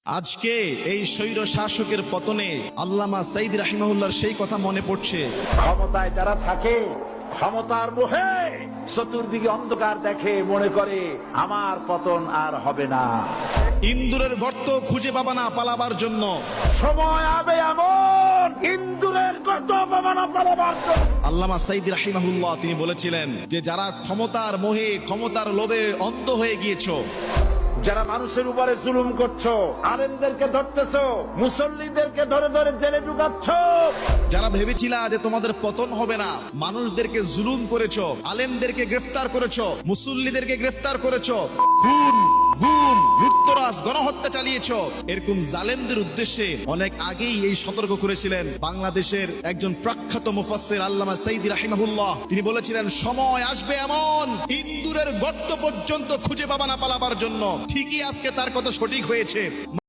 আজকে এই স্বৈর শাসকের পতনে আল্লামা সাঈদী রাহিমাহুল্লাহর সেই কথা মনে পড়ছে। ক্ষমতায় যারা থাকে ক্ষমতার মোহে চতুর্দিকে অন্ধকার দেখে মনে করে আমার পতন আর হবে না। ইন্দুরের গর্ত খুঁজে পাবা না পালাবার জন্য। সময় আবে এমন ইন্দুরের গর্ত পাবা না পালাবার জন্য। আল্লামা সাঈদী রাহিমাহুল্লাহ তিনি বলেছিলেন যে যারা ক্ষমতার মোহে ক্ষমতার লোভে অন্ধ হয়ে গিয়েছো, যারা মানুষের উপরে জুলুম করছো, আলেমদেরকে ধরতেছো, মুসল্লিদেরকে ধরে ধরে জেলে ঢুকাচ্ছ, যারা ভেবেছিলা যে তোমাদের পতন হবে না, মানুষদেরকে জুলুম করেছো, আলেমদেরকে গ্রেফতার করেছো, মুসল্লিদেরকে গ্রেফতার করেছো, খুন গুম লুটতরাজ গণহত্যা চালিয়েছো, এরকম জালেমদের উদ্দেশ্যে অনেক আগেই এই সতর্ক করেছিলেন বাংলাদেশের একজন প্রখ্যাত মুফাসসির আল্লামা সাঈদী রাহিমাহুল্লাহ। তিনি বলেছিলেন সময় আসবে এমন ইন্দুরের গর্ত পর্যন্ত খুঁজে পাবা না পালাবার জন্য। ঠিকই আজকে তার কথা সঠিক হয়েছে।